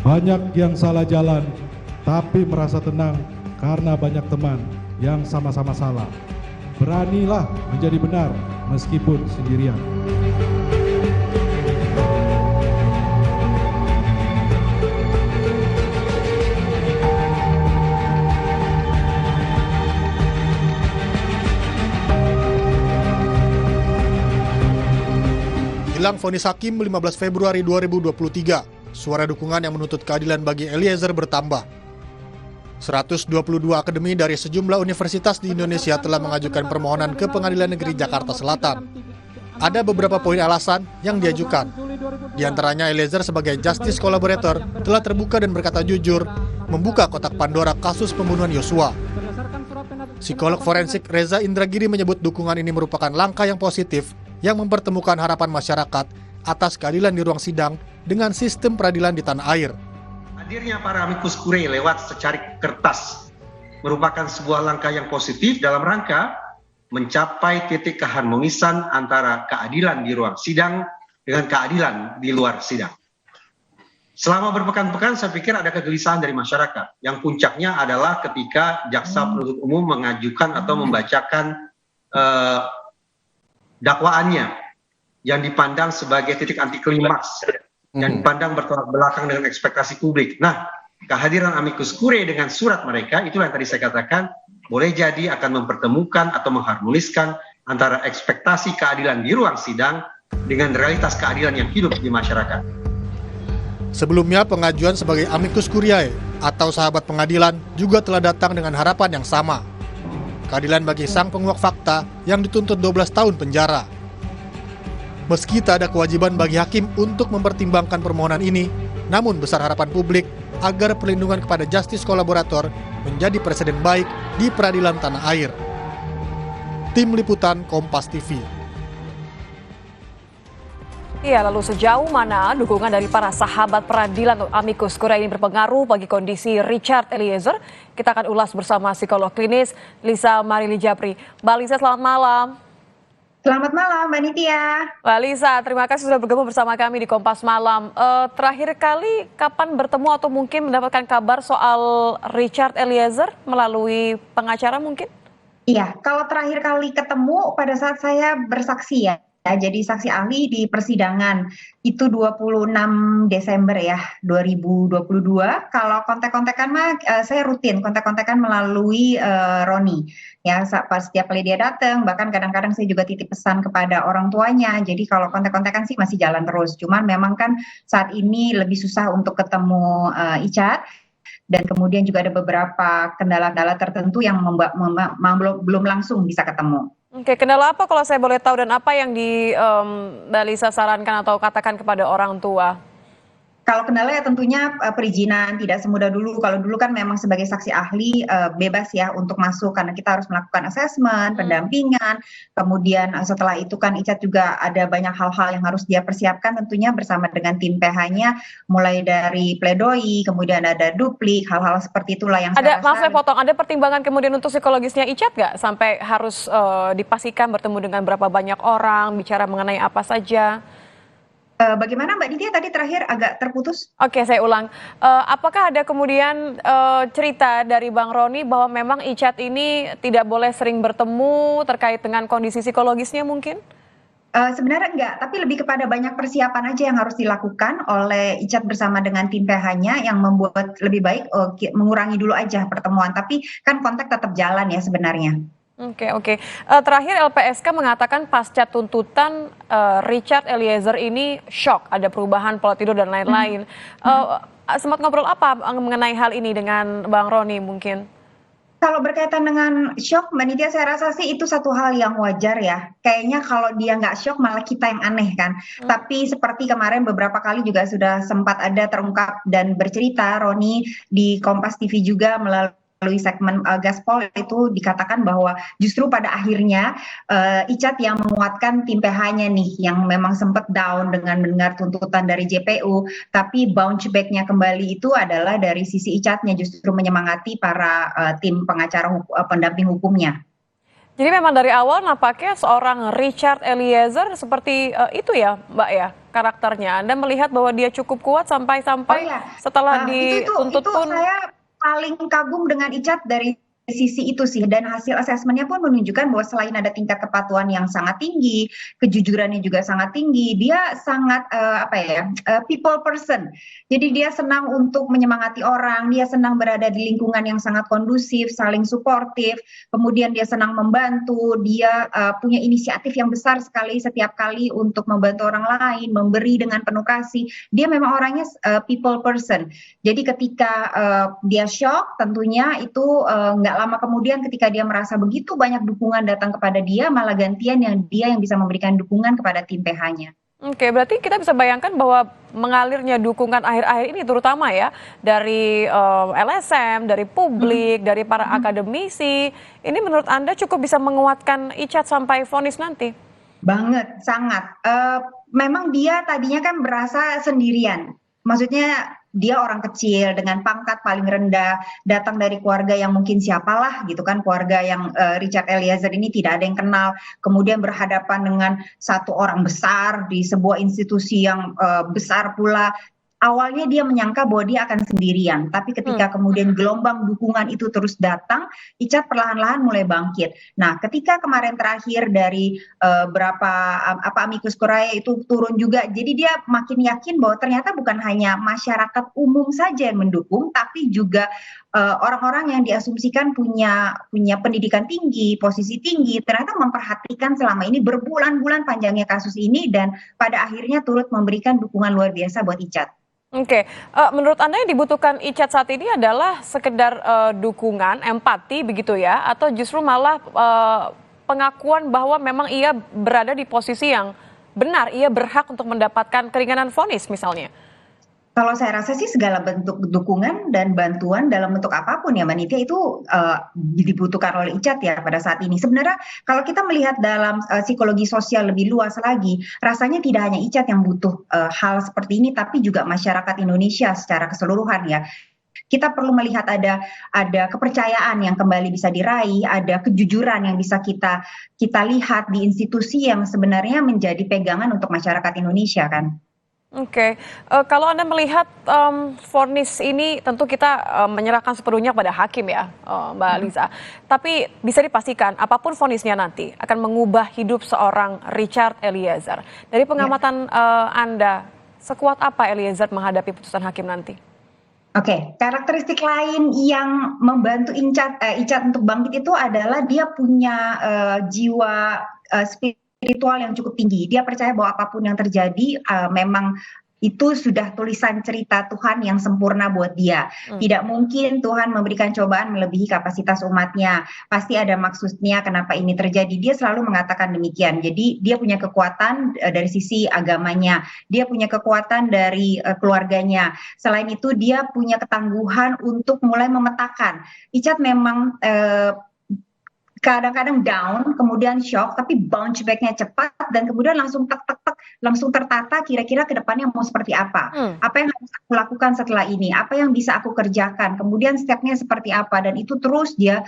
Banyak yang salah jalan, tapi merasa tenang karena banyak teman yang sama-sama salah. Beranilah menjadi benar meskipun sendirian. Hilang vonis hakim 15 Februari 2023. Suara dukungan yang menuntut keadilan bagi Eliezer bertambah. 122 akademi dari sejumlah universitas di Indonesia telah mengajukan permohonan ke Pengadilan Negeri Jakarta Selatan. Ada beberapa poin alasan yang diajukan. Di antaranya Eliezer sebagai justice collaborator telah terbuka dan berkata jujur, membuka kotak Pandora kasus pembunuhan Yosua. Psikolog forensik Reza Indragiri menyebut dukungan ini merupakan langkah yang positif yang mempertemukan harapan masyarakat atas keadilan di ruang sidang dengan sistem peradilan di tanah air. Hadirnya para amicus curiae lewat secari kertas merupakan sebuah langkah yang positif dalam rangka mencapai titik keharmonisan antara keadilan di ruang sidang dengan keadilan di luar sidang. Selama berpekan-pekan saya pikir ada kegelisahan dari masyarakat yang puncaknya adalah ketika jaksa penuntut umum mengajukan atau membacakan dakwaannya yang dipandang sebagai titik anti klimaks, yang dipandang bertolak belakang dengan ekspektasi publik. Nah, kehadiran amicus curiae dengan surat mereka, itulah yang tadi saya katakan, boleh jadi akan mempertemukan atau mengharmoniskan antara ekspektasi keadilan di ruang sidang dengan realitas keadilan yang hidup di masyarakat. Sebelumnya, pengajuan sebagai amicus curiae atau sahabat pengadilan juga telah datang dengan harapan yang sama. Keadilan bagi sang penguak fakta yang dituntut 12 tahun penjara. Meski tak ada kewajiban bagi hakim untuk mempertimbangkan permohonan ini, namun besar harapan publik agar perlindungan kepada justice kolaborator menjadi presiden baik di peradilan tanah air. Tim Liputan Kompas TV. Iya, lalu sejauh mana dukungan dari para sahabat peradilan atau amicus curiae ini berpengaruh bagi kondisi Richard Eliezer? Kita akan ulas bersama psikolog klinis Lisa Marili Japri. Mbak Lisa, selamat malam. Selamat malam, Mbak Nitya. Mbak Lisa, terima kasih sudah bergabung bersama kami di Kompas Malam. Terakhir kali kapan bertemu atau mungkin mendapatkan kabar soal Richard Eliezer melalui pengacara mungkin? Iya, kalau terakhir kali ketemu pada saat saya bersaksi ya. Jadi saksi ahli di persidangan itu 26 Desember ya 2022. Kalau kontak-kontakan mah saya rutin kontak-kontakan melalui Roni ya, pas setiap kali dia datang, bahkan kadang-kadang saya juga titip pesan kepada orang tuanya. Jadi kalau kontak-kontakan sih masih jalan terus. Cuman memang kan saat ini lebih susah untuk ketemu Icat. Dan kemudian juga ada beberapa kendala-kendala tertentu yang belum langsung bisa ketemu. Oke, kendala apa kalau saya boleh tahu dan apa yang Mbak Lisa sarankan atau katakan kepada orang tua? Kalau kendala ya tentunya perizinan, tidak semudah dulu. Kalau dulu kan memang sebagai saksi ahli bebas ya untuk masuk karena kita harus melakukan asesmen, pendampingan. Kemudian setelah itu kan Icat juga ada banyak hal-hal yang harus dia persiapkan tentunya bersama dengan tim PH-nya, mulai dari pledoi, kemudian ada duplik, hal-hal seperti itulah yang saya rasa. Maaf saya potong, ada pertimbangan kemudian untuk psikologisnya Icat nggak? Sampai harus dipastikan bertemu dengan berapa banyak orang, bicara mengenai apa saja? Bagaimana Mbak Nitya tadi terakhir agak terputus? Oke, saya ulang. Apakah ada kemudian cerita dari Bang Roni bahwa memang Icat ini tidak boleh sering bertemu terkait dengan kondisi psikologisnya mungkin? Sebenarnya enggak, tapi lebih kepada banyak persiapan aja yang harus dilakukan oleh Icat bersama dengan tim PH-nya yang membuat lebih baik mengurangi dulu aja pertemuan. Tapi kan kontak tetap jalan ya sebenarnya. Oke. Terakhir LPSK mengatakan pasca tuntutan Richard Eliezer ini shock, ada perubahan pola tidur dan lain-lain. Sempat ngobrol apa mengenai hal ini dengan Bang Roni mungkin? Kalau berkaitan dengan shock, Mbak Nitya, saya rasa sih itu satu hal yang wajar ya. Kayaknya kalau dia nggak shock malah kita yang aneh kan. Tapi seperti kemarin beberapa kali juga sudah sempat ada terungkap dan bercerita Roni di Kompas TV juga melalui segmen Gaspol itu dikatakan bahwa justru pada akhirnya Icat yang menguatkan tim PH-nya nih yang memang sempat down dengan mendengar tuntutan dari JPU, tapi bounce back-nya kembali itu adalah dari sisi Icatnya justru menyemangati para tim pengacara pendamping hukumnya. Jadi memang dari awal nampaknya seorang Richard Eliezer seperti itu ya, Mbak ya, karakternya. Anda melihat bahwa dia cukup kuat Oh sampai iya, setelah itu dituntut pun. saya paling kagum dengan Icat dari sisi itu sih, dan hasil asesmennya pun menunjukkan bahwa selain ada tingkat kepatuhan yang sangat tinggi, kejujurannya juga sangat tinggi, dia sangat people person. Jadi dia senang untuk menyemangati orang, dia senang berada di lingkungan yang sangat kondusif, saling suportif, kemudian dia senang membantu, dia punya inisiatif yang besar sekali setiap kali untuk membantu orang lain, memberi dengan penuh kasih. Dia memang orangnya people person. Jadi ketika dia shock, tentunya itu nggak lama kemudian ketika dia merasa begitu banyak dukungan datang kepada dia, malah gantian dia yang bisa memberikan dukungan kepada tim PH-nya. Oke, berarti kita bisa bayangkan bahwa mengalirnya dukungan akhir-akhir ini terutama ya dari LSM, dari publik, dari para akademisi, ini menurut Anda cukup bisa menguatkan Icat sampai vonis nanti? Banget, sangat. Memang dia tadinya kan berasa sendirian. Maksudnya dia orang kecil dengan pangkat paling rendah, datang dari keluarga yang mungkin siapalah gitu kan, keluarga yang Richard Eliezer ini tidak ada yang kenal, kemudian berhadapan dengan satu orang besar di sebuah institusi yang besar pula. Awalnya dia menyangka bahwa dia akan sendirian, tapi ketika kemudian gelombang dukungan itu terus datang, Icat perlahan-lahan mulai bangkit. Nah, ketika kemarin terakhir dari berapa amicus curiae itu turun juga, jadi dia makin yakin bahwa ternyata bukan hanya masyarakat umum saja yang mendukung, tapi juga orang-orang yang diasumsikan punya pendidikan tinggi, posisi tinggi, ternyata memperhatikan selama ini berbulan-bulan panjangnya kasus ini dan pada akhirnya turut memberikan dukungan luar biasa buat Icat. Oke, menurut Anda yang dibutuhkan Icat saat ini adalah sekedar dukungan, empati begitu ya, atau justru malah pengakuan bahwa memang ia berada di posisi yang benar, ia berhak untuk mendapatkan keringanan vonis misalnya? Kalau saya rasa sih segala bentuk dukungan dan bantuan dalam bentuk apapun ya Mbak Nitya itu dibutuhkan oleh Icat ya pada saat ini. Sebenarnya kalau kita melihat dalam psikologi sosial lebih luas lagi, rasanya tidak hanya Icat yang butuh hal seperti ini, tapi juga masyarakat Indonesia secara keseluruhan ya. Kita perlu melihat ada kepercayaan yang kembali bisa diraih, ada kejujuran yang bisa kita lihat di institusi yang sebenarnya menjadi pegangan untuk masyarakat Indonesia kan. Oke, kalau Anda melihat vonis ini tentu kita menyerahkan sepenuhnya pada hakim ya, Mbak Liza. Tapi bisa dipastikan apapun vonisnya nanti akan mengubah hidup seorang Richard Eliezer. Dari pengamatan Anda, sekuat apa Eliezer menghadapi putusan hakim nanti? Oke, karakteristik lain yang membantu Icat untuk bangkit itu adalah dia punya jiwa spiritual yang cukup tinggi. Dia percaya bahwa apapun yang terjadi memang itu sudah tulisan cerita Tuhan yang sempurna buat dia. Tidak mungkin Tuhan memberikan cobaan melebihi kapasitas umatnya. Pasti ada maksudnya kenapa ini terjadi. Dia selalu mengatakan demikian. Jadi dia punya kekuatan dari sisi agamanya. Dia punya kekuatan dari keluarganya. Selain itu dia punya ketangguhan untuk mulai memetakan. Icat memang kadang-kadang down, kemudian shock, tapi bounce back-nya cepat, dan kemudian langsung langsung tertata kira-kira ke depannya mau seperti apa. Apa yang harus aku lakukan setelah ini, apa yang bisa aku kerjakan, kemudian step-nya seperti apa, dan itu terus dia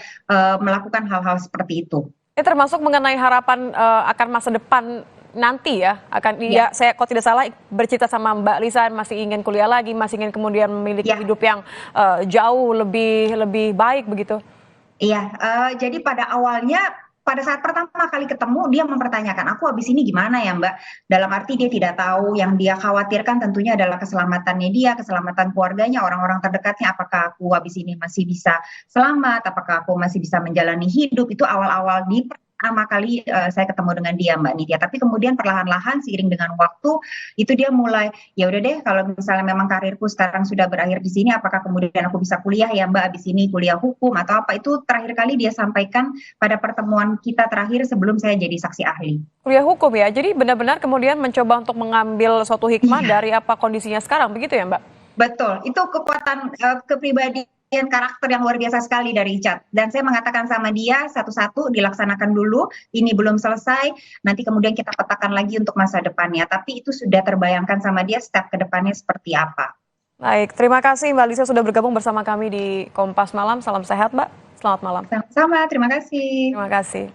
melakukan hal-hal seperti itu. Ini termasuk mengenai harapan akan masa depan nanti ya, ya saya kalau tidak salah bercerita sama Mbak Lisa masih ingin kuliah lagi, masih ingin kemudian memiliki hidup yang jauh lebih baik begitu. Iya, jadi pada awalnya pada saat pertama kali ketemu dia mempertanyakan, aku habis ini gimana ya Mbak? Dalam arti dia tidak tahu, yang dia khawatirkan tentunya adalah keselamatannya dia, keselamatan keluarganya, orang-orang terdekatnya, apakah aku habis ini masih bisa selamat, apakah aku masih bisa menjalani hidup, itu awal-awal di pertama kali saya ketemu dengan dia Mbak Nitya. Tapi kemudian perlahan-lahan seiring dengan waktu itu dia mulai ya udah deh kalau misalnya memang karirku sekarang sudah berakhir di sini, apakah kemudian aku bisa kuliah ya Mbak, abis ini kuliah hukum atau apa, itu terakhir kali dia sampaikan pada pertemuan kita terakhir sebelum saya jadi saksi ahli. Kuliah hukum ya, jadi benar-benar kemudian mencoba untuk mengambil suatu hikmah dari apa kondisinya sekarang, begitu ya Mbak? Betul, itu kekuatan kepribadian karakter yang luar biasa sekali dari Icat. Dan saya mengatakan sama dia, satu-satu dilaksanakan dulu, ini belum selesai, nanti kemudian kita petakan lagi untuk masa depannya. Tapi itu sudah terbayangkan sama dia step ke depannya seperti apa. Baik, terima kasih Mbak Lisa sudah bergabung bersama kami di Kompas Malam. Salam sehat Mbak, selamat malam. Sama-sama, terima kasih. Terima kasih.